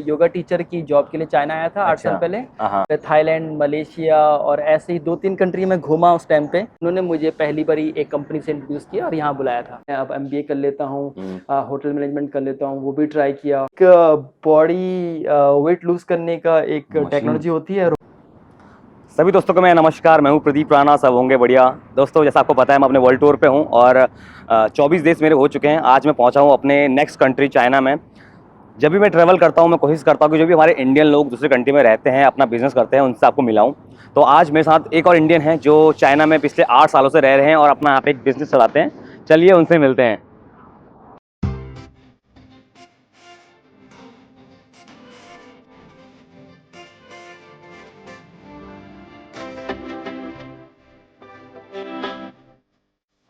Yoga teacher की job के लिए चाइना आया था 8 साल अच्छा। पहले। हाँ। मैं थाईलैंड, मलेशिया और ऐसे ही 2-3 कंट्री में घूमा उस टाइम पे। उन्होंने मुझे पहली बारी एक कंपनी से इंट्रोड्यूस किया और यहाँ बुलाया था। मैं अब एमबीए कर लेता हूँ, होटल मैनेजमेंट कर लेता हूँ, वो भी ट्राई किया। एक बॉडी वेट लूज करने का एक टेक्नोलॉजी होती है। सभी दोस्तों को मैं नमस्कार, मैं हूं प्रदीप राणा। सब होंगे बढ़िया। दोस्तों, जैसा आपको पता है मैं अपने वर्ल्ड टूर पे हूं और 24 देश मेरे हो चुके हैं। आज मैं पहुंचा हूं अपने नेक्स्ट कंट्री चाइना में। जब भी मैं ट्रैवल करता हूं मैं कोशिश करता हूं कि जो भी हमारे इंडियन लोग दूसरे कंट्री में रहते हैं, अपना बिजनेस करते हैं, उनसे आपको मिलाऊं। तो आज मेरे साथ एक और इंडियन है जो चाइना में पिछले 8 सालों से रह रहे हैं और अपना यहाँ पे एक बिजनेस चलाते हैं। चलिए उनसे मिलते हैं।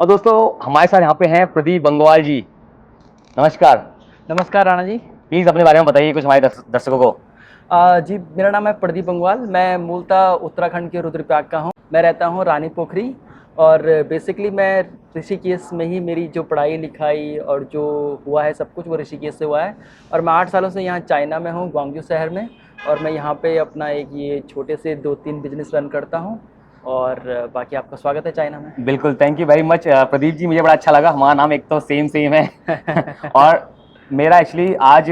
और दोस्तों, हमारे साथ यहाँ पे हैं प्रदीप बंगवाल जी। नमस्कार। नमस्कार राणा जी। प्लीज़ अपने बारे में बताइए कुछ हमारे दर्शकों को। जी, मेरा नाम है प्रदीप बंगवाल। मैं मूलतः उत्तराखंड के रुद्रप्रयाग का हूँ। मैं रहता हूँ रानी पोखरी और बेसिकली मैं ऋषिकेश में ही मेरी जो पढ़ाई लिखाई और जो हुआ है सब कुछ वो ऋषिकेश से हुआ है। और मैं 8 सालों से यहाँ चाइना में हूँ, ग्वांगजू शहर में। और मैं यहाँ पे अपना एक ये छोटे से 2-3 बिजनेस रन करता हूँ। और बाकी आपका स्वागत है चाइना में। बिल्कुल, thank you very much Pradeep ji. मुझे बड़ा अच्छा लगा, हमारा नाम एक तो सेम सेम है और मेरा एक्चुअली आज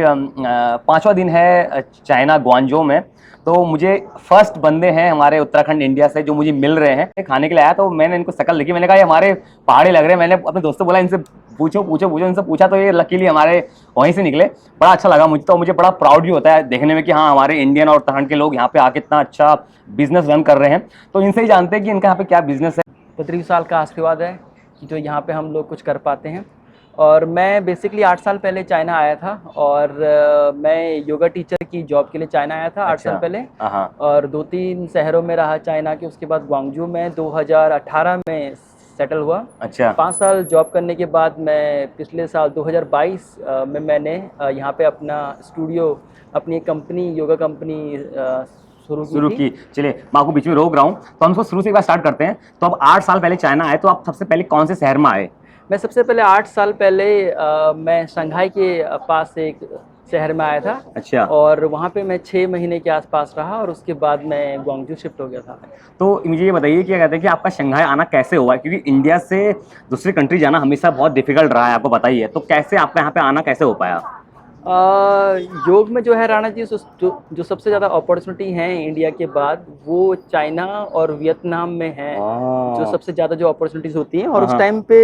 5वां दिन है चाइना ग्वांजो में। तो मुझे फर्स्ट बंदे हैं हमारे उत्तराखंड इंडिया से जो मुझे मिल रहे हैं। खाने के लिए आया तो मैंने इनको शक्ल देखी, मैंने कहा ये हमारे पहाड़ी लग रहे हैं। मैंने अपने दोस्तों बोला इनसे पूछो पूछो पूछो, इनसे पूछा तो ये लकीली हमारे वहीं से निकले। बड़ा अच्छा लगा मुझे। तो मुझे बड़ा प्राउड भी होता है देखने में कि हाँ, हमारे इंडियन और उत्तराखंड के लोग यहाँ पे आके इतना अच्छा बिजनेस रन कर रहे हैं। तो इनसे ही जानते हैं कि इनका यहाँ पे क्या बिजनेस है। 35 साल का आशीर्वाद है कि जो यहाँ पे हम लोग कुछ कर पाते हैं। और मैं बेसिकली 8 साल पहले चाइना आया था और मैं योगा टीचर की जॉब के लिए चाइना आया था 8 साल पहले। हाँ। और 2-3 शहरों में रहा चाइना के। उसके बाद ग्वांगजू में 2018 में सेटल हुआ। अच्छा। 5 साल जॉब करने के बाद मैं पिछले साल 2022 में मैंने यहाँ पे अपना स्टूडियो, अपनी एक कंपनी, योगा कंपनी शुरू की। चलिए, मैं आपको बीच में रोक रहा हूँ तो हम इसको शुरू से एक बार स्टार्ट करते हैं। तो अब 8 साल पहले चाइना आए तो आप सबसे पहले कौन से शहर में आए? मैं सबसे पहले 8 साल पहले मैं शंघाई के पास एक शहर में आया था। अच्छा। और वहाँ पे मैं 6 महीने के आसपास रहा और उसके बाद मैं ग्वांगजू शिफ्ट हो गया था। तो मुझे ये बताइए क्या कहते हैं कि आपका शंघाई आना कैसे हुआ? क्योंकि इंडिया से दूसरी कंट्री जाना हमेशा बहुत डिफिकल्ट रहा है, आपको बताइए। तो कैसे आपका यहाँ पे आना कैसे हो पाया? योग में जो है राणा जी, जो सबसे ज़्यादा अपॉर्चुनिटी हैं इंडिया के बाद वो चाइना और वियतनाम में है। जो सबसे ज़्यादा जो अपॉर्चुनिटीज़ होती हैं और उस टाइम पे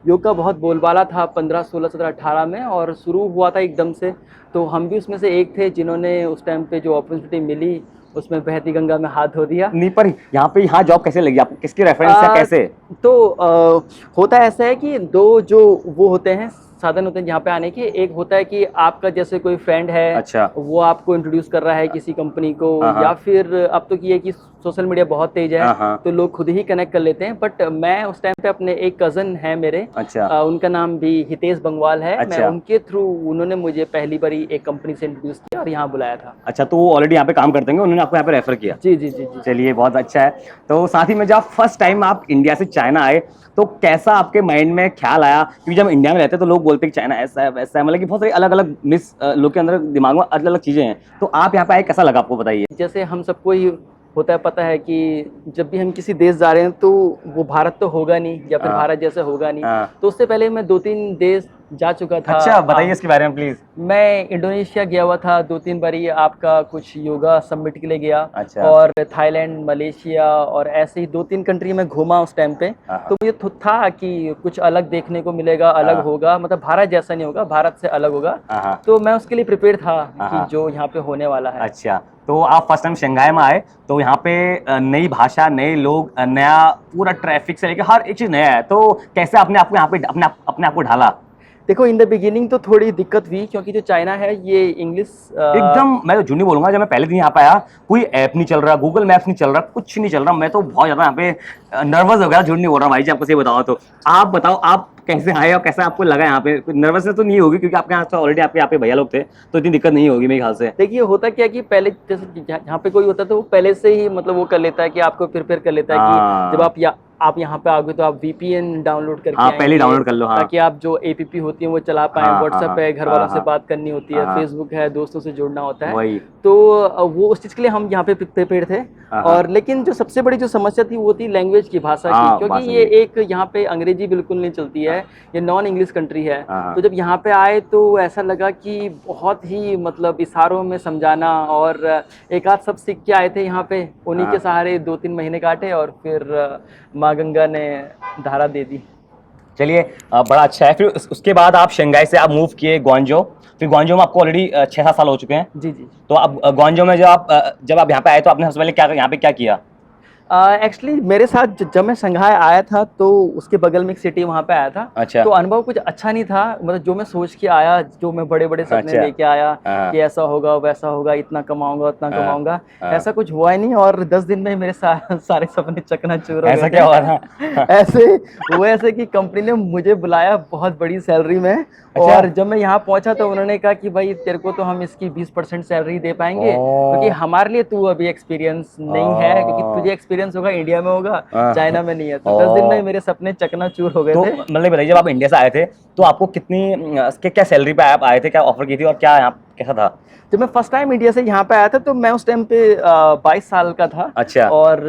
योग का बहुत बोलबाला था 15, 16, 17, 18 में और शुरू हुआ था एकदम से। तो हम भी उसमें से एक थे जिन्होंने उस टाइम पे जो अपॉर्चुनिटी मिली उसमें बहती गंगा में हाथ धो दिया। नहीं, पर यहाँ जॉब कैसे लगी आपको? किसके रेफरेंस से, कैसे? तो होता ऐसा है कि दो जो वो होते हैं, साधन होते हैं यहाँ पे आने के। एक होता है कि आपका जैसे कोई फ्रेंड है, अच्छा। वो आपको इंट्रोड्यूस कर रहा है किसी कंपनी को, या फिर अब तो ये कि सोशल मीडिया बहुत तेज है तो लोग खुद ही कनेक्ट कर लेते हैं। बट मैं उस टाइम पे अपने एक कज़न है मेरे, अच्छा। उनका नाम भी हितेश बंगवाल है। अच्छा। मैं उनके थ्रू, उन्होंने मुझे पहली बारी एक कंपनी से इंट्रोड्यूस किया और यहाँ बुलाया था। अच्छा, तो वो ऑलरेडी यहाँ पे काम करते हैं, उन्होंने आपको यहाँ पे रेफर किया? जी जी जी जी। चलिए, बहुत अच्छा है। तो साथ ही में जब फर्स्ट टाइम आप इंडिया से चाइना आए तो कैसा आपके माइंड में ख्याल आया? क्योंकि जब इंडिया में रहते हैं तो लोग बोलते हैं कि चाइना ऐसा है वैसा है, मतलब कि बहुत सारी अलग अलग मिस लोग के अंदर दिमाग में अलग अलग चीजें हैं। तो आप यहाँ पे आए, कैसा लगा आपको, बताइए। जैसे हम सबको ही होता है, पता है कि जब भी हम किसी देश जा रहे हैं तो वो भारत तो होगा नहीं, या फिर भारत जैसा होगा नहीं। तो उससे पहले मैं 2-3 देश जा चुका था। अच्छा, बताइए इसके बारे में प्लीज। मैं इंडोनेशिया गया हुआ था 2-3 बारी, आपका कुछ योगा समिट के लिए गया। अच्छा। और थाईलैंड, मलेशिया और ऐसे ही 2-3 कंट्री में घूमा उस टाइम पे। तो मुझे था कि कुछ अलग देखने को मिलेगा, अलग होगा, मतलब भारत जैसा नहीं होगा, भारत से अलग होगा। तो मैं उसके लिए प्रिपेयर था कि जो यहाँ पे होने वाला है। अच्छा, तो आप फर्स्ट टाइम शंघाई में आए तो यहाँ पे नई भाषा, नए लोग, नया पूरा ट्रैफिक से लेकर हर एक चीज नया है। तो कैसे आपने आपको यहाँ पे अपने आप को ढाला? देखो, इन द बिगिनिंग तो थोड़ी दिक्कत हुई क्योंकि जो चाइना है ये इंग्लिश एकदम, मैं तो झूठ नहीं बोलूंगा, जब मैं पहले दिन यहाँ पे आया कोई ऐप नहीं चल रहा, गूगल मैप्स नहीं चल रहा, कुछ नहीं चल रहा। मैं तो बहुत ज्यादा यहाँ पे नर्वस हो गया, झूठ नहीं बोल रहा भाई जी, आपको सही बताओ तो। आप बताओ, आप कैसे आए और कैसा आपको लगा यहाँ पे? नर्वसनेस तो नहीं होगी क्योंकि आपके यहाँ तो ऑलरेडी आपके यहाँ पे भैया लोग थे, तो इतनी दिक्कत नहीं होगी मेरे ख्याल से। देखिए, होता क्या कि पहले जैसे यहाँ पे कोई होता है तो वो पहले से ही मतलब वो कर लेता है कि आपको प्रिपेयर कर लेता है कि जब आप आप यहाँ पे आओगे तो आप VPN डाउनलोड करके हाँ, पहले आएंगे, डाउनलोड कर लो, हाँ। ताकि आप जो APP होती है वो चला पाएं। हाँ, व्हाट्सएप हाँ, है, घर वालों हाँ, से हाँ, बात करनी होती है, हाँ, फेसबुक है, दोस्तों से जुड़ना होता है। वही। तो वो उस चीज़ के लिए हम यहाँ पे प्रिपेयर थे। हाँ, और लेकिन जो सबसे बड़ी जो समस्या थी वो थी लैंग्वेज की, भाषा की, हाँ, क्योंकि भाषा ये की। एक यहाँ पे अंग्रेजी बिल्कुल नहीं चलती है, ये नॉन इंग्लिश कंट्री है। हाँ, तो जब यहाँ पे आए तो ऐसा लगा कि बहुत ही मतलब इशारों में समझाना, और एक आध सब सीख के आए थे यहाँ पे, उन्हीं के हाँ। सहारे 2-3 महीने काटे और फिर माँ गंगा ने धारा दे दी। चलिए, बड़ा अच्छा है। फिर उसके बाद आप शंघाई से आप मूव किए ग्वांजो। फिर ग्वांजो में आपको ऑलरेडी 6-7 साल हो चुके हैं। जी जी। तो आप ग्वांजो में जब आप यहाँ पे आए तो आपने सबसे पहले क्या यहाँ पे क्या किया? एक्चुअली मेरे साथ जब मैं संघाई आया था तो उसके बगल में एक सिटी वहाँ पे आया था। अच्छा। तो अनुभव कुछ अच्छा नहीं था, मतलब जो मैं सोच के आया, जो मैं बड़े बड़े सपने अच्छा। लेके आया हाँ। कि ऐसा होगा वैसा होगा, इतना कमाऊंगा उतना हाँ, कमाऊंगा, हाँ। ऐसा कुछ हुआ ही नहीं। और 10 दिन में ही मेरे सारे सपने चकनाचूर हो गए ऐसा थे। क्या हुआ था? ऐसे हुआ ऐसे कि कंपनी ने मुझे बुलाया बहुत बड़ी सैलरी में। अच्छा। और जब मैं यहाँ पहुंचा तो उन्होंने कहा कि भाई तेरे को तो हम इसकी 20% सैलरी दे पाएंगे, क्योंकि हमारे लिए तू अभी एक्सपीरियंस नहीं है, क्योंकि तुझे एक्सपीरियंस होगा इंडिया में होगा, चाइना में नहीं है। तो 10 दिन में ही मेरे सपने चकनाचूर हो गए तो थे। मतलब बताइए, जब आप इंडिया से आए थे तो आपको कितनी क्या सैलरी पे आप आए थे, क्या ऑफर की थी और क्या यहाँ कैसा था? जब मैं फर्स्ट टाइम इंडिया से यहाँ पे आया था तो मैं उस टाइम पे 22 साल का था। अच्छा। और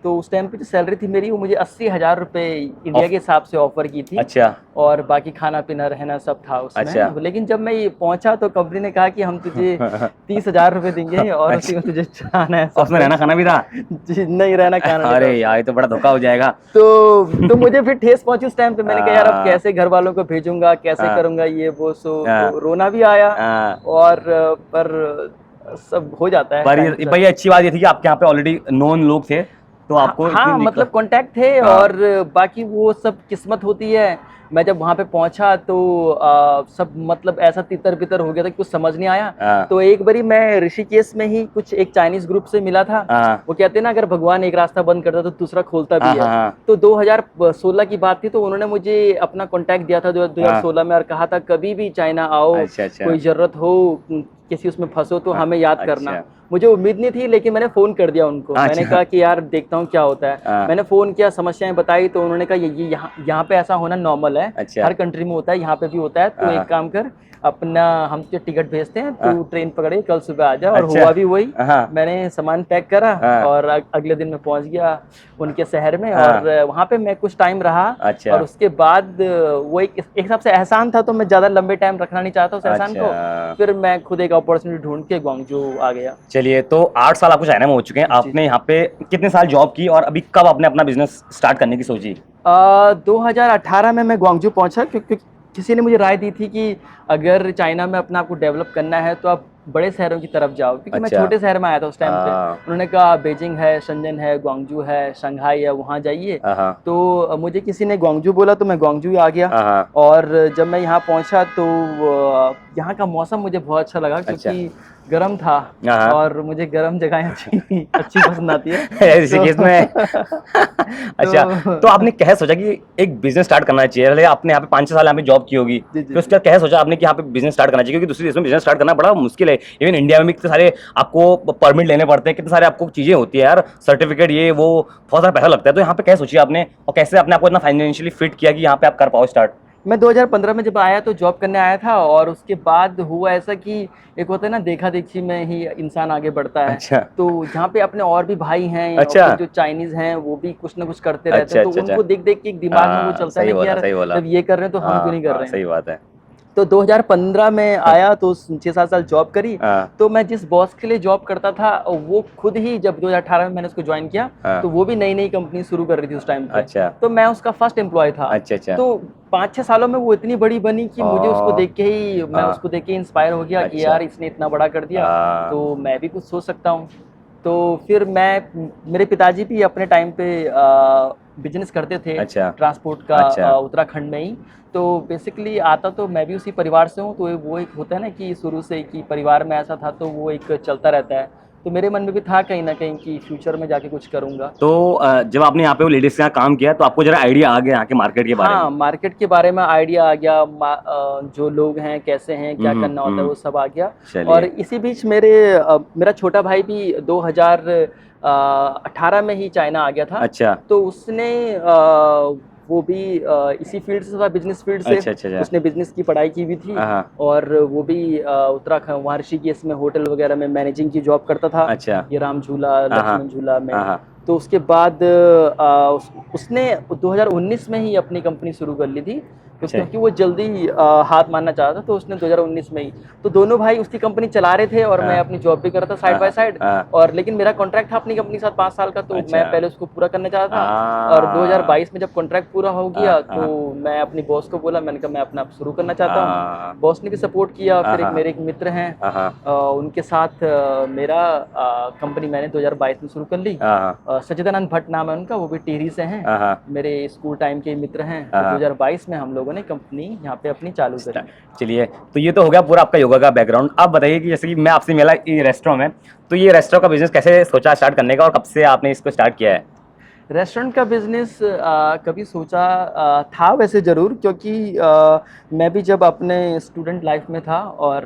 तो उस टाइम पे जो सैलरी थी मेरी, वो मुझे 80,000 रुपये इंडिया के हिसाब से ऑफर की थी। अच्छा। और बाकी खाना पीना रहना सब था उसमें। अच्छा। लेकिन जब मैं ये पहुंचा तो कंपनी ने कहा कि हम तुझे 30,000 रुपये देंगे और उसी में तुझे जाना है। उसमें रहना खाना भी था? जी नहीं, रहना खाना नहीं था अरे उसमें। यार, ये तो बड़ा धोखा हो जाएगा। तो मुझे फिर ठेस पहुंची उस टाइम पे। मैंने कहा यार अब कैसे घर वालों को भेजूंगा, कैसे हाँ। करूंगा ये वो। हाँ। तो रोना भी आया। हाँ। और पर सब हो जाता है पर टाइम के ये साथ। भाई अच्छी बात ये थी कि आपके यहाँ पे ऑलरेडी नोन लोग थे, तो आपको इतनी हाँ, मतलब दिक्कत। कांटेक्ट थे। हाँ। और बाकी वो सब किस्मत होती है। मैं जब वहाँ पे पहुंचा तो सब मतलब ऐसा तितर बितर हो गया था कि कुछ समझ नहीं आया। हाँ। तो एक बारी मैं ऋषिकेश में ही कुछ एक चाइनीज ग्रुप से मिला था। हाँ। वो कहते हैं ना, अगर भगवान एक रास्ता बंद करता तो दूसरा खोलता भी हाँ, है। हाँ, हाँ। तो 2016 की बात थी, तो उन्होंने मुझे अपना कांटेक्ट दिया था 2016 में, और कहा था कभी भी चाइना आओ, अच्छा, अच्छा। कोई जरूरत हो, किसी उसमें फंसो तो हमें याद करना। अच्छा। मुझे उम्मीद नहीं थी, लेकिन मैंने फ़ोन कर दिया उनको। अच्छा। मैंने कहा कि यार देखता हूँ क्या होता है। हाँ। मैंने फ़ोन किया, समस्याएं बताई, तो उन्होंने कहा ये यहाँ पे ऐसा होना नॉर्मल है। अच्छा। हर कंट्री में होता है, यहाँ पे भी होता है। तो हाँ। एक काम कर, अपना हम तुझे टिकट भेजते हैं, तू हाँ। ट्रेन पकड़े कल सुबह आ जा। और अच्छा। हुआ भी वही। हाँ। मैंने सामान पैक करा हाँ। और अगले दिन मैं पहुंच गया उनके शहर में। हाँ। और वहाँ पे मैं कुछ टाइम रहा। अच्छा। और उसके बाद वो एक हिसाब से एहसान था, तो मैं ज़्यादा लंबे टाइम रखना नहीं चाहता उस एहसान को। अच्छा। फिर मैं खुद एक अपॉर्चुनिटी ढूंढ के ग्वांगजू आ गया। चलिए, तो 8 साल आपको चाइना में हो चुके हैं। जी, आपने जी। यहाँ पे कितने साल जॉब की और अभी कब आपने अपना बिजनेस स्टार्ट करने की सोची? 2018 में मैं ग्वांगजू पहुंचा, क्योंकि किसी ने मुझे राय दी थी कि अगर चाइना में अपना आपको डेवलप करना है तो आप बड़े शहरों की तरफ जाओ, क्योंकि मैं अच्छा। छोटे शहर में आया था उस टाइम पे। हाँ। उन्होंने कहा बेजिंग है, शंजन है, ग्वांगजू है, शंघाई है, वहाँ जाइए। हाँ। तो मुझे किसी ने ग्वांगजू बोला तो मैं ग्वांगजू ही आ गया। हाँ। और जब मैं यहाँ पहुँचा तो यहाँ का मौसम मुझे बहुत अच्छा लगा, अच्छा। क्योंकि गर्म था। हाँ। और मुझे गर्म जगहें अच्छी पसंद आती है। ऋषिकेश में। अच्छा, तो आपने कैसे सोचा कि एक बिजनेस स्टार्ट करना चाहिए? पहले आपने यहाँ पे 5-6 साल यहाँ पे जॉब की होगी, जी, जी, फिर उसके बाद कैसे सोचा आपने कि यहाँ पे बिजनेस स्टार्ट करना चाहिए? क्योंकि दूसरे देश में बिजनेस स्टार्ट करना बड़ा मुश्किल है। इवन इंडिया में भी कितने सारे आपको परमिट लेने पड़ते हैं, कितने सारे आपको चीजें होती है यार, सर्टिफिकेट, ये वो, बहुत सारा पैसा लगता है। तो यहाँ पे कैसे सोचिए आपने, और कैसे आपने आपको इतना फाइनेंशियली फिट किया कि यहाँ पे आप कर पाओ स्टार्ट? मैं 2015 में जब आया तो जॉब करने आया था। और उसके बाद हुआ ऐसा कि एक होता है ना, देखा देखी में ही इंसान आगे बढ़ता है। अच्छा। तो यहाँ पे अपने और भी भाई हैं, अच्छा। और फिर जो चाइनीज हैं वो भी कुछ ना कुछ करते रहते अच्छा, हैं। तो अच्छा, उनको अच्छा। देख देख के एक दिमाग में वो हाँ, चलता है सही ना कि बोला, यार सही बोला। जब ये कर रहे हैं तो हम क्यों नहीं कर हाँ, रहे हैं। सही बात है। तो 2015 में आया तो 6-7 साल जॉब करी। हाँ। तो मैं जिस बॉस के लिए जॉब करता था वो खुद ही, जब 2018 में मैंने उसको ज्वाइन किया, हाँ। तो वो भी नई नई कंपनी शुरू कर रही थी उस टाइम पे। अच्छा। तो मैं उसका फर्स्ट एम्प्लॉय था। अच्छा, अच्छा। तो 5-6 सालों में वो इतनी बड़ी बनी कि मुझे उसको देख के ही, मैं हाँ। उसको देख के इंस्पायर हो गया कि अच्छा। यार इसने इतना बड़ा कर दिया, हाँ। तो मैं भी कुछ सोच सकता हूँ। तो फिर मेरे पिताजी भी अपने टाइम पे बिजनेस करते थे। अच्छा। ट्रांसपोर्ट का, अच्छा। उत्तराखंड में ही। तो बेसिकली आता तो मैं भी उसी परिवार से हूँ। तो वो एक होता है ना कि शुरू से कि परिवार में ऐसा था, तो वो एक चलता रहता है। तो मेरे मन में भी था कहीं ना कहीं कि फ्यूचर में जाके कुछ करूंगा। तो जब आपने यहाँ पे वो लेडीज के यहाँ काम किया तो आपको जरा आइडिया आ गया यहाँ के मार्केट के बारे हाँ, में? मार्केट के बारे में आइडिया आ गया, जो लोग हैं कैसे हैं, क्या करना होता है, वो सब आ गया। और चलिए। इसी बीच मेरा छोटा भाई भी 2018 में ही चाइना आ गया था। अच्छा तो उसने वो भी इसी फील्ड से था, बिजनेस फील्ड से। अच्छा अच्छा अच्छा। उसने बिजनेस की पढ़ाई की भी थी, हाँ और वो भी उत्तराखंड वहाँ ऋषिकेश में होटल वगैरह में मैनेजिंग की जॉब करता था। अच्छा। ये राम झूला, लक्ष्मण झूला में। हाँ तो उसके बाद उसने 2019 में ही अपनी कंपनी शुरू कर ली थी, तो अच्छा। क्योंकि वो जल्दी हाथ मारना चाहता था, तो उसने 2019 में ही। तो दोनों भाई उसकी कंपनी चला रहे थे और मैं अपनी जॉब भी करता था साइड बाय साइड। और लेकिन मेरा कॉन्ट्रैक्ट था अपनी कंपनी के साथ 5 साल का, तो मैं पहले उसको पूरा करना चाहता था। और 2022 में जब कॉन्ट्रैक्ट पूरा हो गया तो मैं अपनी बॉस को बोला, मैंने कहा मैं अपना शुरू करना चाहता हूँ। बॉस ने भी सपोर्ट किया। फिर मेरे एक मित्र हैं, उनके साथ मेरा कंपनी मैंने 2022 में शुरू कर ली। सच्चिदानंद भट्ट नाम है उनका, वो भी टिहरी से हैं, मेरे स्कूल टाइम के मित्र हैं। तो 2022 में हम लोगों ने कंपनी यहाँ पे अपनी चालू करी। चलिए, तो ये तो हो गया पूरा आपका योगा का बैकग्राउंड। अब बताइए कि जैसे कि मैं आपसे मिला ये रेस्टोरेंट में, तो ये रेस्टोरेंट का बिजनेस कैसे सोचा स्टार्ट करने का और कब से आपने इसको स्टार्ट किया है? रेस्टोरेंट का बिजनेस कभी सोचा था वैसे ज़रूर, क्योंकि मैं भी जब अपने स्टूडेंट लाइफ में था, और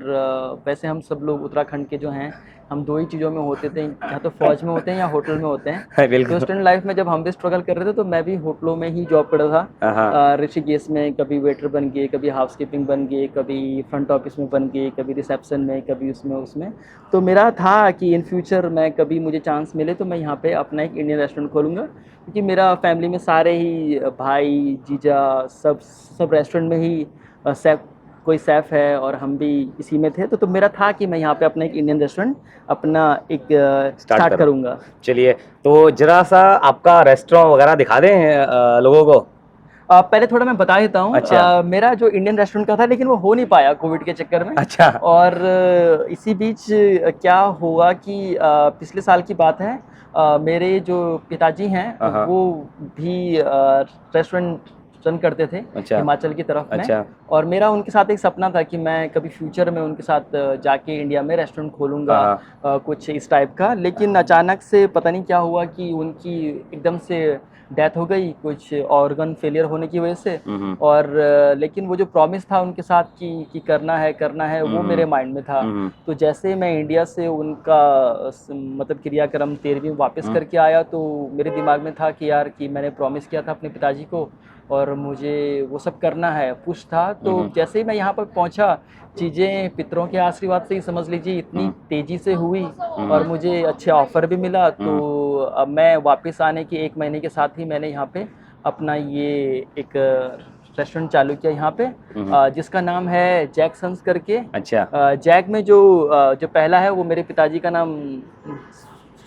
वैसे हम सब लोग उत्तराखंड के जो हैं, हम 2 ही चीज़ों में होते थे, या तो फौज में होते हैं या होटल में होते हैं। बिल्कुल। तो स्टूडेंट लाइफ में जब हम भी स्ट्रगल कर रहे थे, तो मैं भी होटलों में ही जॉब कर रहा था। ऋषिकेश में कभी वेटर बन गए, कभी हाउसकीपिंग बन गए, कभी फ्रंट ऑफिस में बन गए, कभी रिसेप्शन में, कभी उसमें। तो मेरा था कि इन फ्यूचर मैं कभी मुझे चांस मिले तो मैं यहाँ पे अपना एक इंडियन रेस्टोरेंट खोलूँगा, क्योंकि मेरा फैमिली में सारे ही भाई जीजा सब रेस्टोरेंट में ही कोई शेफ़ है, और हम भी इसी में थे। तो मेरा था कि मैं यहाँ पे अपना एक इंडियन रेस्टोरेंट अपना एक स्टार्ट करूँगा। चलिए, तो जरा सा आपका रेस्टोरेंट वगैरह दिखा दें लोगों को। पहले थोड़ा मैं बता देता हूँ। अच्छा। मेरा जो इंडियन रेस्टोरेंट का था, लेकिन वो हो नहीं पाया कोविड के चक्कर में। अच्छा। और इसी बीच क्या हुआ कि पिछले साल की बात है, मेरे जो पिताजी हैं वो भी रेस्टोरेंट रन करते थे। अच्छा। हिमाचल की तरफ में। अच्छा। और मेरा उनके साथ एक सपना था कि मैं कभी फ्यूचर में उनके साथ जाके इंडिया में रेस्टोरेंट खोलूँगा, कुछ इस टाइप का। लेकिन अचानक से पता नहीं क्या हुआ कि उनकी एकदम से डेथ हो गई, कुछ ऑर्गन फेलियर होने की वजह से। और लेकिन वो जो प्रॉमिस था उनके साथ कि करना है, वो मेरे माइंड में था। तो जैसे मैं इंडिया से उनका मतलब क्रियाक्रम 13वीं वापस करके आया, तो मेरे दिमाग में था कि यार, कि मैंने प्रॉमिस किया था अपने पिताजी को और मुझे वो सब करना है, पुश था। तो जैसे ही मैं यहाँ पर पहुँचा, चीज़ें पितरों के आशीर्वाद से ही समझ लीजिए इतनी तेज़ी से हुई, और मुझे अच्छे ऑफ़र भी मिला। तो अब मैं वापस आने के 1 महीने के साथ ही मैंने यहाँ पे अपना ये एक रेस्टोरेंट चालू किया यहाँ पे, जिसका नाम है जैक सन्स करके। अच्छा। जैक में जो पहला है वो मेरे पिताजी का नाम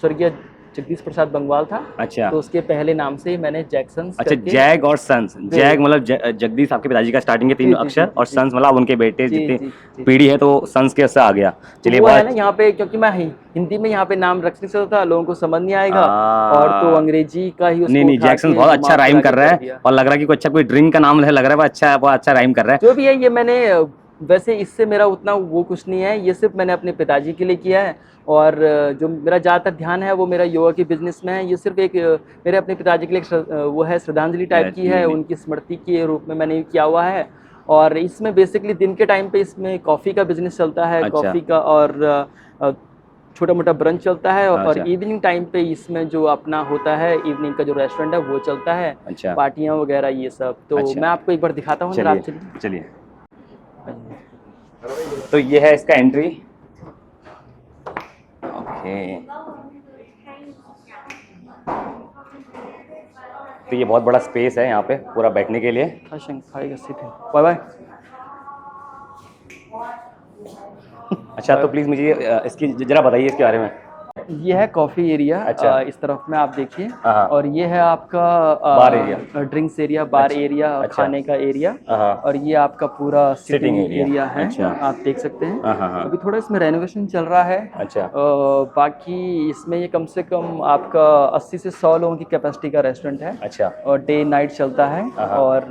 स्वर्गीय जगदीश प्रसाद बंगवाल था। अच्छा। तो उसके पहले नाम से मैंने जैक सन्स अच्छा, जैक और सन्स। जैक मतलब जगदीश आपके पिताजी का स्टार्टिंग के 3 अक्षर, और सन्स मतलब उनके बेटे जितनी पीढ़ी है, तो सन्स के उससे आ गया। चलिए, वो है ना यहाँ पे, क्योंकि मैं हिंदी में यहाँ पे नाम रख नहीं सकता था, लोगों को समझ नहीं आएगा, और तो अंग्रेजी का ही उसको नहीं, जैक्सन बहुत अच्छा राइम कर रहा है, और लग रहा है कि कोई अच्छा कोई ड्रिंक का नाम लग रहा है, बहुत अच्छा राइम कर रहा है। जो भी है, ये मैंने वैसे इससे मेरा उतना वो कुछ नहीं है, ये सिर्फ मैंने अपने पिताजी के लिए किया है। और जो मेरा ज़्यादातर ध्यान है वो मेरा योगा के बिजनेस में है। ये सिर्फ एक मेरे अपने पिताजी के लिए वो है, श्रद्धांजलि टाइप की है, उनकी स्मृति के रूप में मैंने किया हुआ है। और इसमें बेसिकली दिन के टाइम पे इसमें कॉफ़ी का बिजनेस चलता है। अच्छा। कॉफ़ी का और छोटा मोटा ब्रंच चलता है। अच्छा। और इवनिंग टाइम पे इसमें जो अपना होता है, इवनिंग का जो रेस्टोरेंट है वो चलता है। अच्छा। पार्टियाँ वगैरह ये सब। तो अच्छा। मैं आपको एक बार दिखाता हूँ। चलिए। तो ये है इसका एंट्री। ओके। तो ये बहुत बड़ा स्पेस है यहाँ पे पूरा बैठने के लिए। Bye bye. अच्छा, तो प्लीज़ मुझे इसकी जरा बताइए इसके बारे में। ये है कॉफ़ी एरिया। अच्छा। इस तरफ में आप देखिए। और ये है आपका बार एरिया, ड्रिंक्स एरिया, बार एरिया, खाने का एरिया। और ये आपका पूरा सिटिंग एरिया है। अच्छा। आप देख सकते हैं। अभी थोड़ा इसमें रेनोवेशन चल रहा है। अच्छा। बाकी इसमें ये कम से कम आपका 80 से 100 लोगों की कैपेसिटी का रेस्टोरेंट है। अच्छा। और डे नाइट चलता है। और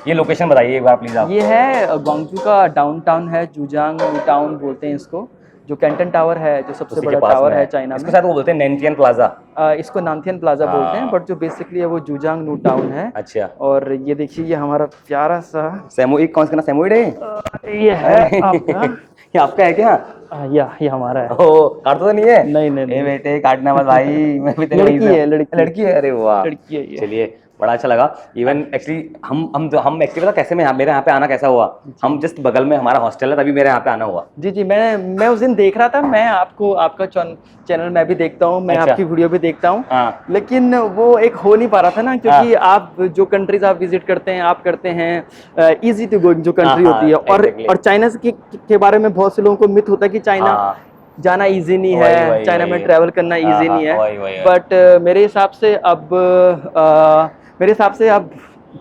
ये लोकेशन बताइए एक बार प्लीज़ आप। ये है ग्वांगजू का डाउनटाउन है, जुजांग टाउन बोलते हैं इसको। जो कैंटन टावर है, जो सबसे उसी के बड़ा पास टावर में है चाइना इसको में, शायद वो बोलते हैं नैनथियन प्लाजा। इसको नामथियन प्लाजा बोलते हैं, हाँ। बट जो बेसिकली है वो जुजांग नू टाउन है। अच्छा। और ये देखिए, ये हमारा प्यारा सा सेमोइड, कौन सा ना सेमोइड है? ये है अरे आपका। ये आपका है क्या? ये हमारा है। ओ, काटता तो नहीं है? नहीं नहीं ए नहीं, बेटे काटना मत भाई, मैं भी तेरे वहीं लड़की से। है, लड़की लड़की है, अरे वाह। लड़की है ये। चलिए, बड़ा अच्छा लगा। इवन एक्चुअली हम एक्चुअली पता कैसे मेरे यहाँ पे आना कैसा हुआ? हम जस्ट बगल में हमारा हॉस्टल है, तभी मेरे यहाँ पे आना हुआ। जी जी, मैं उस दिन देख रहा था, मैं आपको आपका चैनल मैं भी देखता हूँ, मैं अच्छा। आपकी वीडियो भी देखता हूँ, हाँ। लेकिन वो एक हो नहीं पा रहा था ना, क्योंकि आप जो कंट्रीज आप विजिट करते हैं, आप करते हैं इजी टू गो जो कंट्री हाँ, होती है, exactly। और चाइना के बारे में बहुत से लोगों को मिथ होता है कि चाइना हाँ, जाना इजी नहीं वही है, वही चाइना में वही। ट्रैवल करना हाँ इजी हाँ, नहीं है। वही वही। बट मेरे हिसाब से अब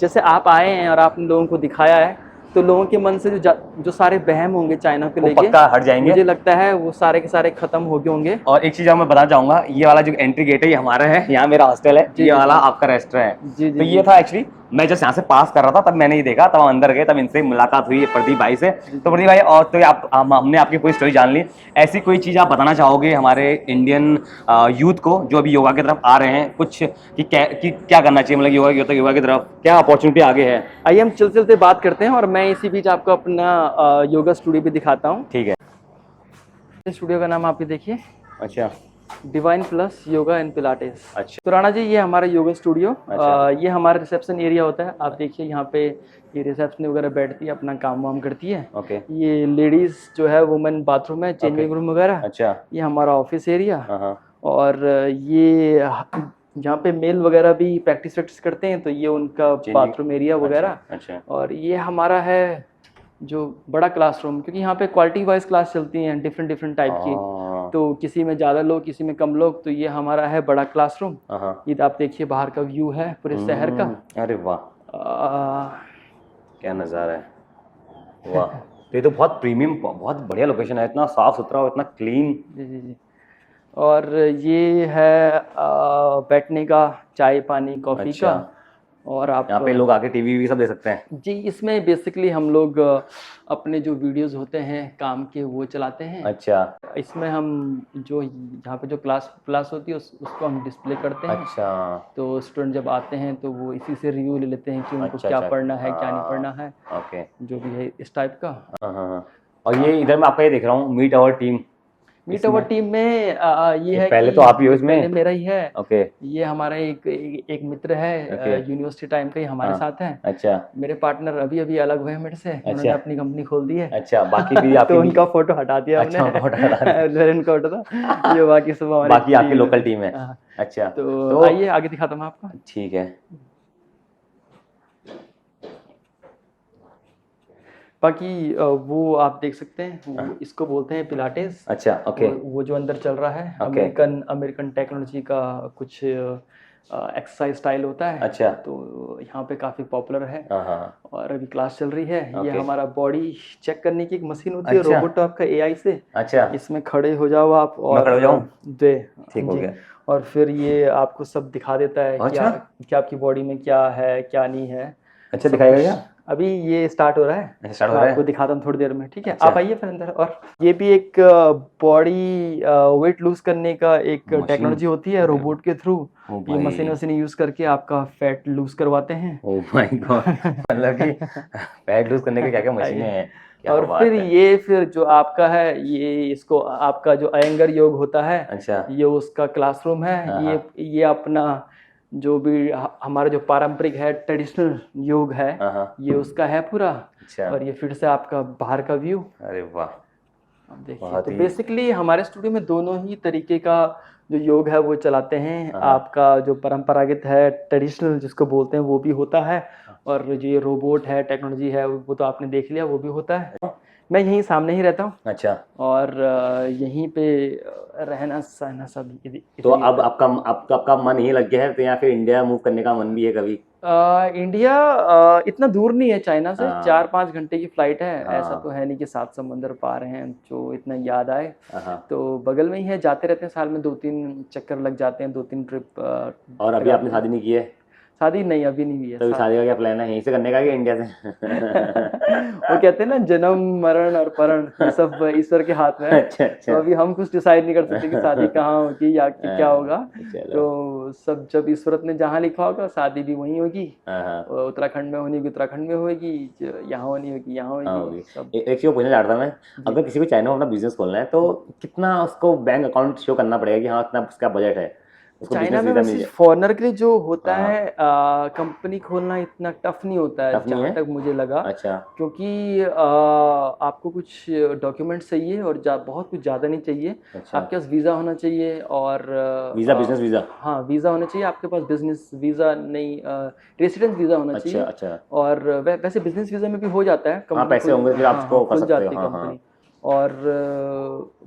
जैसे आप आए हैं और आपने लोगों को दिखाया है, तो लोगों के मन से जो सारे वहम होंगे चाइना को वो लेके, पक्का हट जाएंगे। मुझे लगता है वो सारे के सारे खत्म हो गए होंगे। और एक चीज मैं बताना चाहूंगा, ये वाला जो एंट्री गेट है ये हमारा है, यहाँ मेरा हॉस्टल है, जी, ये जी, वाला जी। आपका रेस्टोरेंट है। जी जी तो जी ये था एक्चुअली, मैं जस्ट यहाँ से पास कर रहा था तब मैंने ये देखा, तब हम अंदर गए, तब इनसे मुलाकात हुई प्रदीप भाई से। जी, तो प्रदीप भाई, और तो हमने आपकी पूरी स्टोरी जान ली। ऐसी कोई चीज आप बताना चाहोगे हमारे इंडियन यूथ को जो अभी योगा की तरफ आ रहे हैं, कुछ कि क्या करना चाहिए, मतलब योगा की तरफ क्या अपॉर्चुनिटी आगे है? आइए हम चलते चलते बात करते हैं, और मैं इसी बीच आपको अपना योगा स्टूडियो भी दिखाता हूँ। ठीक है। स्टूडियो का नाम आप ही देखिए, अच्छा divine plus yoga and Pilates. अच्छा। तो राणा जी, ये हमारा योगा स्टूडियो, अच्छा। ये हमारा रिसेप्शन एरिया होता है। आप देखिए यहाँ पे ये रिसेप्शन वगैरह बैठती है, अपना काम वाम करती है। ओके। ये लेडीज जो है वुमेन बाथरूम है, चेंजिंग रूम वगैरह। अच्छा। ये हमारा ऑफिस एरिया। हाँ। और ये यहाँ पे मेल वगैरह भी प्रैक्टिस करते हैं, तो ये उनका बाथरूम एरिया वगैरह। अच्छा। और ये हमारा है जो बड़ा क्लासरूम, क्योंकि यहाँ पे क्वालिटी वाइज क्लास चलती हैं, डिफरेंट डिफरेंट टाइप की, तो किसी में ज़्यादा लोग, किसी में कम लोग, तो ये हमारा है बड़ा क्लासरूम। ये आप देखिए, बाहर का व्यू है पूरे शहर का। अरे वाह, क्या नज़ारा है, वाह। तो ये तो बहुत प्रीमियम, बहुत बढ़िया लोकेशन है, इतना साफ सुथरा और इतना क्लीन। जी जी जी। और ये है बैठने का, चाय पानी कॉफ़ी अच्छा। का। और आप यहाँ पे लोग आके टीवी भी सब देख सकते हैं? जी, इसमें बेसिकली हम लोग अपने जो वीडियोस होते हैं काम के वो चलाते हैं। अच्छा इसमें हम जो यहाँ पे जो क्लास होती है उसको हम डिस्प्ले करते हैं। अच्छा। तो स्टूडेंट जब आते हैं तो वो इसी से रिव्यू ले लेते हैं कि उनको अच्छा क्या अच्छा। पढ़ना है, क्या नहीं पढ़ना है, ओके। जो भी है इस टाइप का। हाँ। और ये इधर मैं आपका ये देख रहा हूँ, meet our team. Meet our team में ये है पहले कि तो आप ही हो इसमें? पहले मेरा ही है। ओके। ये हमारा एक मित्र है, यूनिवर्सिटी टाइम का ही हमारे साथ है। अच्छा। मेरे पार्टनर अभी अभी अलग हुए हैं मेरे से, उन्होंने अपनी कंपनी खोल दी है। अच्छा, बाकी भी आपकी तो उनका फोटो हटा दिया हमने। अच्छा, फोटो हटा दिया। उनका फोटो था, ये बाकी सब हमारी बाकी आपकी लोकल टीम है। हाँ। अच्छा, तो आइए आगे दिखाता हूँ आपको। ठीक है। बाकी वो आप देख सकते हैं, वो इसको बोलते हैं पिलाटेस। अच्छा, ओके। वो जो अंदर चल रहा है, अमेरिकन टेक्नोलॉजी का कुछ एक्सरसाइज स्टाइल होता है। अच्छा। तो यहाँ पे काफ़ी पॉपुलर है। हाँ। और अभी क्लास चल रही है। ये ओके। हमारा बॉडी चेक करने की एक मशीन होती है, अच्छा। रोबोट आपका एआई से। अच्छा, इसमें खड़े हो जाओ आप, और मैं खड़े हो जाऊं? ठीक हो जी। गया। और फिर ये आपको सब दिखा देता है अच्छा? क्या आपकी बॉडी में क्या है, क्या नहीं है। अच्छा, दिखाएगा क्या? अभी ये स्टार्ट हो रहा है। अच्छा, स्टार्ट हो रहा है। आपको दिखाता हूँ थोड़ी देर में, ठीक है? अच्छा। आप आइए फिर अंदर। और ये भी एक बॉडी वेट लूज करने का एक टेक्नोलॉजी होती है, रोबोट के थ्रू। ये मशीन यूज करके आपका फैट लूज करवाते हैं। ओह माय गॉड, मतलब कि फैट लूज करने के क्या क्या मशीनें हैं, क्या और बात फिर है। ये फिर जो आपका है, ये इसको आपका जो अयंगर योग होता है, अच्छा। ये उसका क्लासरूम है। ये अपना जो भी हमारा जो पारंपरिक है, ट्रेडिशनल योग है, ये उसका है पूरा। अच्छा। और ये फिर से आपका बाहर का व्यू। अरे वाह, आप देखिए, तो बेसिकली हमारे स्टूडियो में दोनों ही तरीके का जो योग है वो चलाते हैं। आपका जो परंपरागत है, ट्रेडिशनल जिसको बोलते हैं, वो भी होता है। और जो ये रोबोट है, टेक्नोलॉजी है, वो तो आपने देख लिया, वो भी होता है। मैं यहीं सामने ही रहता हूँ। अच्छा। और यहीं पे रहना सहना सब। तो अब आपका मन यही लग गया है, तो या फिर इंडिया मूव करने का मन भी है कभी? इंडिया इतना दूर नहीं है चाइना से, 4-5 घंटे की फ्लाइट है। ऐसा तो है नहीं कि 7 समंदर पार हैं जो इतना याद आए। तो बगल में ही है, जाते रहते हैं, साल में 2-3 चक्कर लग जाते हैं, 2-3 ट्रिप। और अभी आपने शादी नहीं की है? शादी नहीं, अभी नहीं हुई है। तो शादी का क्या प्लान है, यहीं से करने का कि इंडिया से? वो कहते हैं ना, जन्म मरण और परण ये सब ईश्वर के हाथ में है। अच्छा तो अच्छा। अभी हम कुछ डिसाइड नहीं कर सकते कि शादी कहाँ होगी या कि क्या होगा। चलो। तो सब जब ईश्वरत ने जहाँ लिखा होगा शादी भी वहीं होगी। हाँ उत्तराखंड में होनी होगी उत्तराखंड में होगी, यहाँ होनी होगी यहाँ हाँ होगी होगी। सब। एक चीज पूछना चाहता था मैं, जी। अगर किसी को चाइना में अपना बिजनेस खोलना है तो कितना उसको बैंक अकाउंट शो करना पड़ेगा कि हाँ इतना उसका बजट है, उसको चाइना बिजनेस में वीजा मिल वैसे जाए? फॉरेनर के लिए जो होता हाँ। है, कंपनी खोलना इतना टफ नहीं होता है टफ नहीं जहाँ है? तक मुझे लगा। अच्छा क्योंकि आपको कुछ डॉक्यूमेंट चाहिए और बहुत कुछ ज़्यादा नहीं चाहिए। अच्छा। आपके पास वीज़ा होना चाहिए और वीजा, बिजनेस वीजा? हाँ वीज़ा होना चाहिए आपके पास, बिजनेस वीज़ा नहीं, रेसिडेंस वीज़ा होना अच्छा चाहिए। अच्छा। और वैसे बिजनेस वीज़ा में भी हो जाता है, हाँ कंपनी पैसे होंगे फिर आप हाँ उसको हाँ कर खुल सकते हो, जाती है हाँ हाँ। कंपनी। और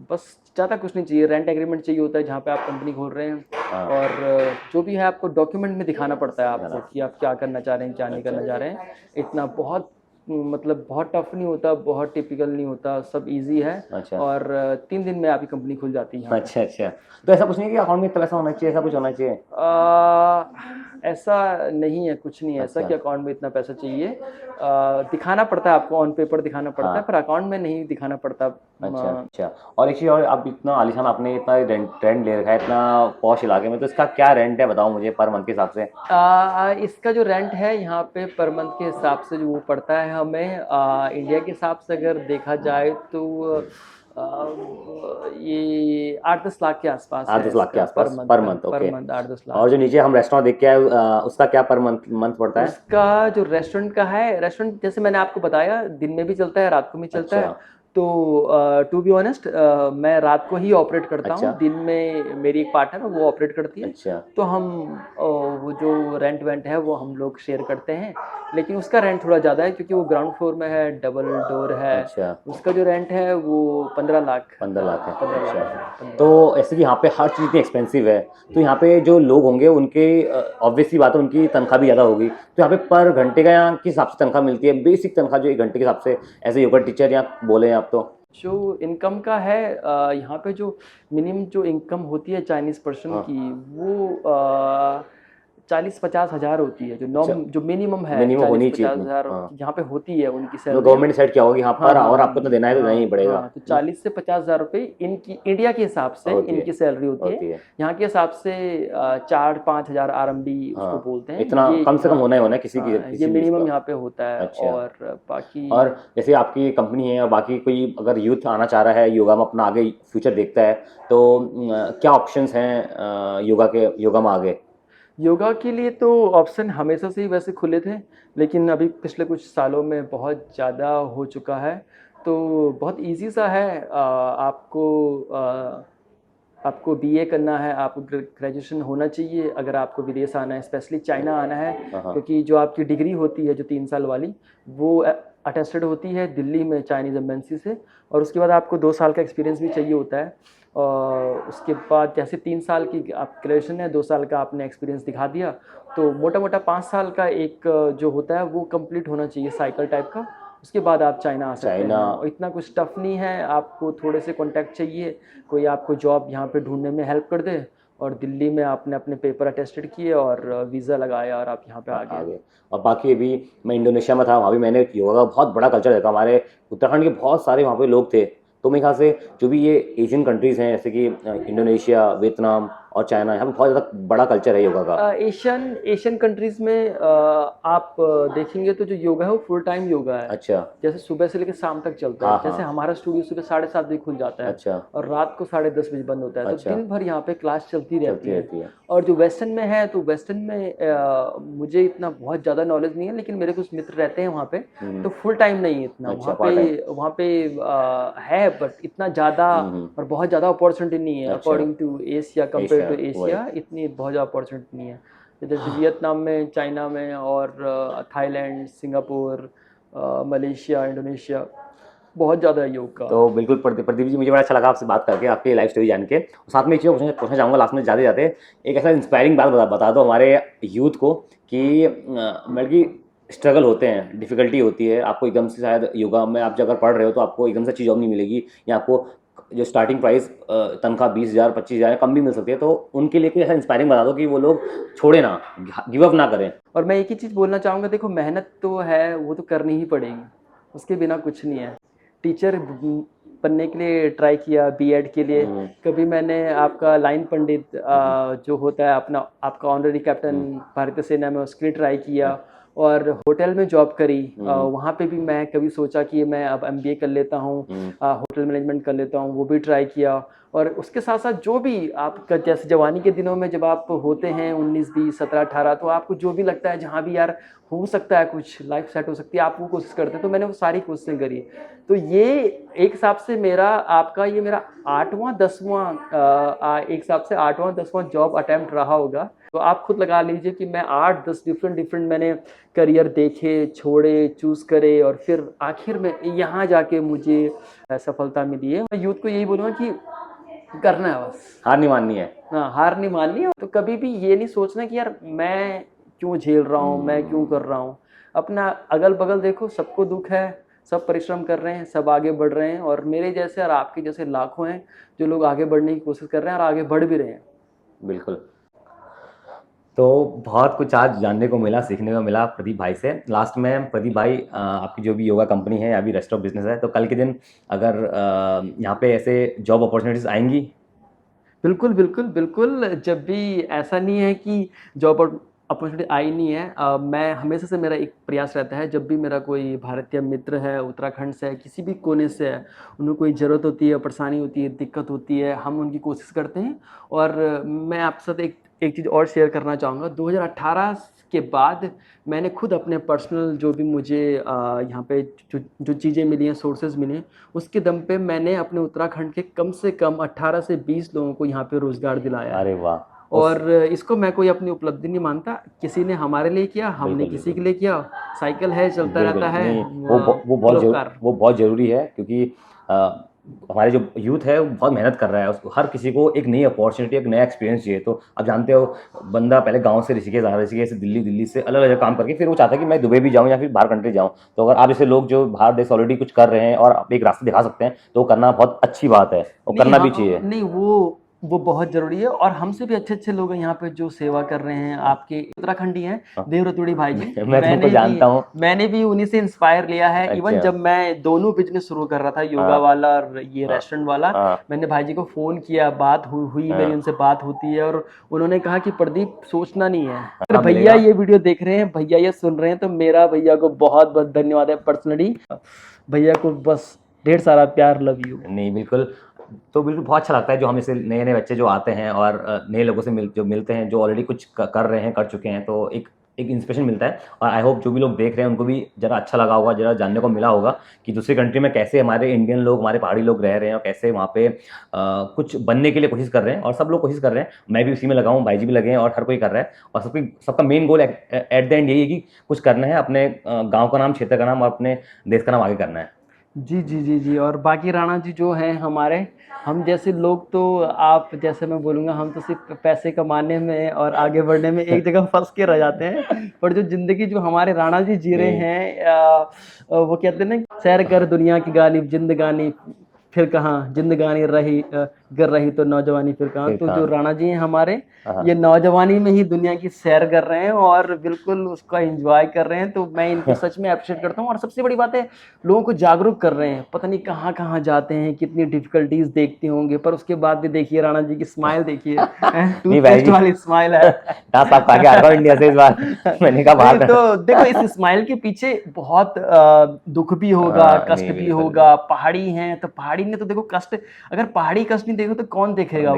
बस ज़्यादा कुछ नहीं चाहिए, रेंट एग्रीमेंट चाहिए होता है जहाँ पे आप कंपनी खोल रहे हैं। हाँ। और जो भी है आपको डॉक्यूमेंट में दिखाना पड़ता है आपको दिखाना। कि आप क्या करना चाह रहे हैं क्या नहीं अच्छा करना चाह रहे हैं। इतना बहुत मतलब बहुत टफ नहीं होता, बहुत टिपिकल नहीं होता, सब इजी है। अच्छा। और 3 दिन में आपकी कंपनी खुल जाती है यहाँ पे। अच्छा अच्छा। तो ऐसा कुछ नहीं है कि अकाउंट में इतना पैसा होना चाहिए, ऐसा कुछ होना चाहिए? ऐसा नहीं है, कुछ नहीं है ऐसा अच्छा। कि अकाउंट में इतना पैसा चाहिए। दिखाना पड़ता है आपको, ऑन पेपर दिखाना पड़ता है, हाँ। पर अकाउंट में नहीं दिखाना पड़ता। अच्छा अच्छा। और एक चीज़ और, आप इतना आलीशान आपने इतना रेंट ले रखा है इतना पॉश इलाके में, तो इसका क्या रेंट है बताओ मुझे पर मंथ के हिसाब से? इसका जो रेंट है यहाँ पे पर मंथ के हिसाब से जो वो पड़ता है हमें, इंडिया के हिसाब से अगर देखा जाए तो ये 8-10 लाख के आसपास है 8-10 लाख के इसका पर आसपास मंथ पर का, मंथ, पर ओके। मंथ 8-10 और लाख। जो नीचे हम रेस्टोरेंट देख के आए उसका क्या पर मंथ मंथ पड़ता है? उसका जो रेस्टोरेंट का है, रेस्टोरेंट जैसे मैंने आपको बताया दिन में भी चलता है रात को भी चलता अच्छा है। तो टू बी ऑनेस्ट मैं रात को ही ऑपरेट करता अच्छा हूँ, दिन में मेरी एक पार्टनर है वो ऑपरेट करती है। अच्छा। तो हम वो जो रेंट वेंट है वो हम लोग शेयर करते हैं। लेकिन उसका रेंट थोड़ा ज़्यादा है क्योंकि वो ग्राउंड फ्लोर में है, डबल डोर है। अच्छा। उसका जो रेंट है वो 15 लाख 15 लाख है? 15 लाख अच्छा। है, 15 तो लाख। ऐसे कि यहाँ पे हर चीज़ इतनी एक्सपेंसिव है, तो यहाँ पे जो लोग होंगे उनके ऑब्वियसली बात है उनकी तनख्वाह भी ज़्यादा होगी, तो यहाँ पे पर घंटे का यहाँ किस हिसाब से तनख्वाह मिलती है, बेसिक तनख्वाह जो 1 घंटे के हिसाब से एज ए योगा टीचर या बोले आप तो? जो इनकम का है, यहाँ पे जो मिनिमम जो इनकम होती है चाइनीज़ पर्सन हाँ। की वो 40-50 हज़ार होती है, जो अच्छा। जो मिनिमम है मिनिमम होनी ही चाहिए 40-50 इतनी, हज़ार हाँ। यहाँ पे होती है उनकी मतलब सैलरी। गवर्नमेंट ने सेट किया होगा कि हाँ हाँ पर हाँ और आपको तो देना है तो देना ही पड़ेगा, हाँ, तो है ना? 40 से 50 हज़ार रुपये इनकी इंडिया के हिसाब से होती है। इनकी सैलरी होती होती है। है। यहाँ के हिसाब से 4-5 हज़ार RMB उसको हाँ। बोलते हैं इतना ये। कम से कम हाँ होना ही होना है किसी की हाँ, ये किसी भी इसका। मिनिमम यहाँ पे होता है। अच्छा। और बाकी और जैसे आपकी कंपनी है और बाकी कोई अगर यूथ आना चाह रहा है योगा में अपना आगे फ्यूचर देखता है, तो क्या ऑप्शंस हैं योगा में आगे? योगा के लिए तो ऑप्शन हमेशा से ही वैसे खुले थे, लेकिन अभी पिछले कुछ सालों में बहुत ज़्यादा हो चुका है। तो बहुत इजी सा है, आपको बीए करना है, आपको ग्रेजुएशन होना चाहिए अगर आपको विदेश आना है, स्पेशली चाइना आना है। हाँ हाँ। क्योंकि जो आपकी डिग्री होती है जो 3 साल वाली, वो अटेस्टेड होती है दिल्ली में चाइनीज़ एम्बेसी से। और उसके बाद आपको 2 साल का एक्सपीरियंस भी चाहिए होता है। और उसके बाद जैसे 3 साल की आप ग्रेजुएशन है, 2 साल का आपने एक्सपीरियंस दिखा दिया, तो मोटा मोटा 5 साल का एक जो होता है वो कंप्लीट होना चाहिए साइकिल टाइप का। उसके बाद आप चाइना आ सकते हैं। और इतना कुछ टफ नहीं है, आपको थोड़े से कॉन्टैक्ट चाहिए, कोई आपको जॉब यहाँ पे ढूंढने में हेल्प कर दे, और दिल्ली में आपने अपने पेपर अटेस्टेड किए और वीज़ा लगाया और आप यहाँ पे आ गए। आगे। और बाकी अभी मैं इंडोनेशिया में था, वहाँ भी मैंने योगा का बहुत बड़ा कल्चर देखा, हमारे उत्तराखंड के बहुत सारे वहाँ पे लोग थे। तो मेरे ख्याल से जो भी ये एशियन कंट्रीज़ हैं जैसे कि इंडोनेशिया, वियतनाम और चाइना, यहाँ पे बहुत ज़्यादा बड़ा कल्चर है योगा का। एशियन कंट्रीज़ में आप देखेंगे तो जो योगा है वो फुल टाइम योगा है। अच्छा। जैसे सुबह से लेकर शाम तक चलता है। हाँ जैसे हाँ। हमारा स्टूडियो सुबह 7:30 बजे खुल जाता है अच्छा और रात को 10:30 बजे बंद होता है। तो अच्छा। दिन भर यहाँ पे क्लास चलती रहती रहती है। है। और जो वेस्टर्न में है, तो वेस्टर्न में मुझे इतना बहुत ज़्यादा नॉलेज नहीं है, लेकिन मेरे कुछ मित्र रहते हैं वहाँ पे, तो फुल टाइम नहीं है इतना। अच्छा, part time। वहाँ पे है, बट इतना ज़्यादा और बहुत ज़्यादा अपॉर्चुनिटी नहीं है अच्छा। According to Asia, compare to Asia, Asia इतनी बहुत ज़्यादा अपॉर्चुनिटी नहीं है। तो जैसे वियतनाम में, चाइना में और थाईलैंड, सिंगापुर, मलेशिया, इंडोनेशिया बहुत ज़्यादा है योग का। तो बिल्कुल प्रदीप जी, मुझे बड़ा अच्छा लगा आपसे बात करके, आपकी लाइफ स्टोरी जान के। साथ में एक चीज़ पूछना चाहूँगा लास्ट में जाते जाते, एक ऐसा इंस्पायरिंग बात बता दो हमारे यूथ को कि मतलब कि स्ट्रगल होते हैं, डिफ़िकल्टी होती है, आपको एकदम से शायद योगा में आप अगर पढ़ रहे हो तो आपको एकदम से अच्छी जॉब नहीं मिलेगी, या आपको जो स्टार्टिंग प्राइस तनख्वाह 20,000 25,000 कम भी मिल सकती है, तो उनके लिए कोई ऐसा इंस्पायरिंग बता दो कि वो लोग छोड़े ना, गिव अप ना करें। और मैं एक ही चीज़ बोलना चाहूँगा, देखो मेहनत तो है, वो तो करनी ही पड़ेगी, उसके बिना कुछ नहीं है। टीचर बनने के लिए ट्राई किया, बीएड के लिए, कभी मैंने आपका लाइन पंडित जो होता है अपना, आपका ऑनररी कैप्टन भारतीय सेना में, उसके लिए ट्राई किया, और होटल में जॉब करी। वहाँ पे भी मैं कभी सोचा कि मैं अब एमबीए कर लेता हूँ, होटल मैनेजमेंट कर लेता हूँ, वो भी ट्राई किया। और उसके साथ साथ जो भी आपका, जैसे जवानी के दिनों में जब आप होते हैं 19 20 17 18, तो आपको जो भी लगता है जहाँ भी यार हो सकता है कुछ लाइफ सेट हो सकती है, आप वो कोशिश करते हैं। तो मैंने वो सारी कोशिशें करी। तो ये एक हिसाब से मेरा, आपका ये मेरा 8वां 10वां एक हिसाब से 8वां 10वां जॉब अटेम्प्ट रहा होगा। तो आप खुद लगा लीजिए कि मैं 8-10 डिफरेंट मैंने करियर देखे, छोड़े, चूज़ करे, और फिर आखिर में यहाँ जाके मुझे सफलता मिली है। मैं यूथ को यही बोलूँगा कि करना है बस, हार नहीं माननी है। हाँ, हार नहीं माननी है। तो कभी भी ये नहीं सोचना कि यार मैं क्यों झेल रहा हूँ, मैं क्यों कर रहा हूँ। अपना अगल बगल देखो, सबको दुख है, सब परिश्रम कर रहे हैं, सब आगे बढ़ रहे हैं, और मेरे जैसे और आपके जैसे लाखों हैं जो लोग आगे बढ़ने की कोशिश कर रहे हैं और आगे बढ़ भी रहे हैं। बिल्कुल। तो बहुत कुछ आज जानने को मिला, सीखने को मिला प्रदीप भाई से। लास्ट में प्रदीप भाई, आपकी जो भी योगा कंपनी है या भी रेस्ट ऑफ बिजनेस है, तो कल के दिन अगर यहाँ पे ऐसे जॉब अपॉर्चुनिटीज आएंगी? बिल्कुल बिल्कुल बिल्कुल, जब भी ऐसा नहीं है कि जॉब अपॉर्चुनिटी आई नहीं है। मैं हमेशा से, मेरा एक प्रयास रहता है, जब भी मेरा कोई भारतीय मित्र है, उत्तराखंड से है, किसी भी कोने से है, उन्हें कोई ज़रूरत होती है, परेशानी होती है, दिक्कत होती है, हम उनकी कोशिश करते हैं। और मैं आपके साथ एक चीज़ और शेयर करना चाहूँगा। 2018 के बाद मैंने खुद अपने पर्सनल जो भी मुझे यहाँ पे जो चीज़ें मिली हैं, सोर्सेज मिले हैं, उसके दम पे मैंने अपने उत्तराखंड के कम से कम 18 से 20 लोगों को यहाँ पे रोज़गार दिलाया है। अरे वाह! और इसको मैं कोई अपनी उपलब्धि नहीं मानता, किसी ने हमारे लिए किया, हमने किसी के लिए किया। साइकिल है, चलता बिल्कुल, रहता है। नहीं, वो बहुत ज़रूरी है, क्योंकि हमारे जो यूथ है वो बहुत मेहनत कर रहा है, उसको हर किसी को एक नई अपॉर्चुनिटी, एक नया एक्सपीरियंस चाहिए। तो आप जानते हो, बंदा पहले गाँव से ऋषिकेश आ रहा है, ऋषिकेश से दिल्ली, दिल्ली से अलग-अलग काम करके फिर वो चाहता है कि मैं दुबई भी जाऊँ या फिर बाहर कंट्री जाऊँ। तो अगर आप जैसे लोग जो बाहर देश ऑलरेडी कुछ कर रहे हैं और आप एक रास्ता दिखा सकते हैं, तो वो करना बहुत अच्छी बात है, और नहीं, करना भी हाँ, चाहिए। नहीं, वो बहुत ज़रूरी है। और हमसे भी अच्छे-अच्छे लोग हैं यहाँ पे जो सेवा कर रहे हैं, आपके उत्तराखंडी हैं, हाँ। देव रतुड़ी भाई जी। मैं तुमको जानता हूँ। मैंने भी उन्हीं से इंस्पायर लिया है। इवन अच्छा। जब मैं दोनों बिजनेस शुरू कर रहा था, योगा हाँ। वाला और ये हाँ। रेस्टोरेंट वाला, हाँ। मैंने भाई जी को फ़ोन किया, बात हुई मेरी हाँ। उनसे, बात होती है, और उन्होंने कहा कि प्रदीप सोचना नहीं है। अगर हाँ, भैया मिलेगा। ये वीडियो देख रहे हैं, भैया ये सुन रहे हैं, तो मेरा भैया को बहुत बहुत धन्यवाद है पर्सनली। भैया को बस ढेर सारा प्यार, लव यू। नहीं, बिल्कुल। तो बिल्कुल बहुत अच्छा लगता है जो हम जैसे नए-नए बच्चे जो आते हैं और नए लोगों से मिलते हैं, जो ऑलरेडी कुछ कर रहे हैं, कर चुके हैं, तो एक इंस्पिरेशन मिलता है। और आई होप जो भी लोग देख रहे हैं उनको भी ज़रा अच्छा लगा होगा, ज़रा जानने को मिला होगा कि दूसरी कंट्री में कैसे हमारे इंडियन लोग, हमारे पहाड़ी लोग रह रहे हैं, और कैसे वहाँ पे कुछ बनने के लिए कोशिश कर रहे हैं, और सब लोग कोशिश कर रहे हैं। मैं भी उसी में लगा हूँ, भाई जी भी लगे हैं, और हर कोई कर रहा है। और सबका main goal at the end यही है कि कुछ करना है, अपने गाँव का नाम, क्षेत्र का नाम और अपने देश का नाम आगे करना है। जी जी जी जी। और बाकी राणा जी जो हैं हमारे, हम जैसे लोग तो, आप जैसे मैं बोलूँगा, हम तो सिर्फ पैसे कमाने में और आगे बढ़ने में एक जगह फंस के रह जाते हैं। पर जो ज़िंदगी जो हमारे राणा जी जी रहे हैं, वो कहते हैं ना, सैर कर दुनिया की गालिब जिंदगानी फिर कहाँ, जिंदगानी रही गर रही तो नौजवानी फिर कहाँ। तो जो राणा जी हैं हमारे, ये नौजवानी में ही दुनिया की सैर कर रहे हैं और बिल्कुल उसका एंजॉय कर रहे हैं। तो मैं इनको सच में अप्रिशिएट करता हूँ। और सबसे बड़ी बात है, लोगों को जागरूक कर रहे हैं। पता नहीं कहाँ कहाँ जाते हैं, कितनी डिफिकल्टीज देखते होंगे, पर उसके बाद भी देखिए राणा जी की स्माइल, देखिए टूथपेस्ट वाली स्माइल है। आप खा के आ रहा हूं इंडिया से इस बार। मैंने कहा बाहर तो देखो, इस स्माइल के पीछे बहुत दुख भी होगा, कष्ट भी होगा। पहाड़ी हैं तो पहाड़ी ने तो देखो कष्ट, अगर पहाड़ी कष्ट नहीं देखो तो कौन देखेगा।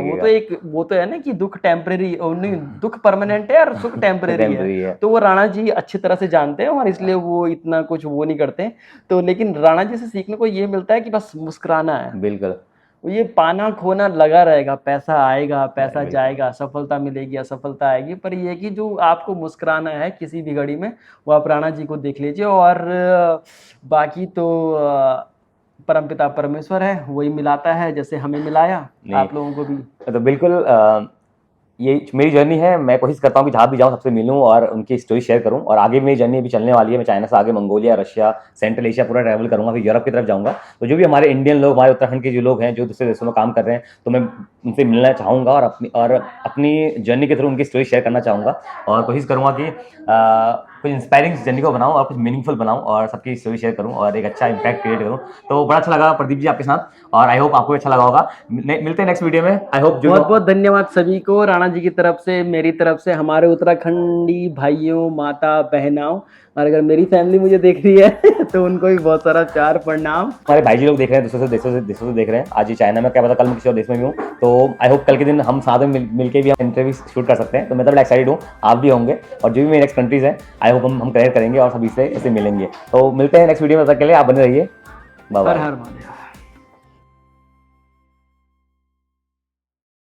वो तो है ना कि दुख टेम्परेरी, नहीं, दुख परमानेंट है और सुख टेम्परेरी है। तो वो राणा जी अच्छी तरह से जानते हैं, और इसलिए वो इतना कुछ वो नहीं करते। तो लेकिन राणा जी से सीखने को ये मिलता है कि बस मुस्कुराना है। बिल्कुल। ये पाना खोना लगा रहेगा, पैसा आएगा, पैसा जाएगा, सफलता मिलेगी, असफलता आएगी, पर ये कि जो आपको मुस्कुराना है किसी भी घड़ी में, वो आप राणा जी को देख लीजिए। और बाकी तो परमपिता परमेश्वर है, वही मिलाता है, जैसे हमें मिलाया आप लोगों को भी। तो बिल्कुल ये मेरी जर्नी है। मैं कोशिश करता हूँ कि जहाँ भी जाऊँ सबसे मिलूँ और उनकी स्टोरी शेयर करूँ। और आगे मेरी जर्नी अभी चलने वाली है। मैं चाइना से आगे मंगोलिया, रशिया, सेंट्रल एशिया पूरा ट्रैवल करूँगा, फिर यूरोप की तरफ जाऊँगा। तो जो भी हमारे इंडियन लोग, हमारे उत्तराखंड के जो लोग हैं जो दूसरे देशों में काम कर रहे हैं, तो मैं उनसे मिलना चाहूँगा और अपनी जर्नी के थ्रू उनकी स्टोरी शेयर करना चाहूँगा। और कोशिश करूँगा कि कुछ इंस्पायरिंग जर्नी को बनाऊँ और कुछ मीनिंगफुल बनाऊँ और सबकी स्टोरी शेयर करूँ और एक अच्छा इंपैक्ट क्रिएट करूँ। तो बड़ा अच्छा लगा प्रदीप जी आपके साथ, और आई होप आपको भी अच्छा लगा होगा। मिलते हैं नेक्स्ट वीडियो में। आई होप बहुत बहुत धन्यवाद सभी को, राणा जी की तरफ से, मेरी तरफ से, हमारे उत्तराखंडी भाइयों, माता, बहनाओं, और अगर मेरी फैमिली मुझे देख रही है तो उनको भी बहुत सारा प्यार, प्रणाम। हमारे भाई जी लोग देख रहे हैं, दूसरे देशों से देख रहे हैं। आज ये चाइना में, क्या पता कल मैं किसी और देश में भी हूँ। तो आई होप कल के दिन हम साथ में मिलकर भी हम इंटरव्यू शूट कर सकते हैं। तो मैं तो बड़ा एक्साइटेड हूँ, आप भी होंगे। और जो भी मेरी नेक्स्ट कंट्रीज हैं, आई होप हम क्लियर करेंगे और सभी से मिलेंगे। तो मिलते हैं नेक्स्ट वीडियो में, तब तक के लिए आप बने रहिए। Bye her by. Her Mahadev.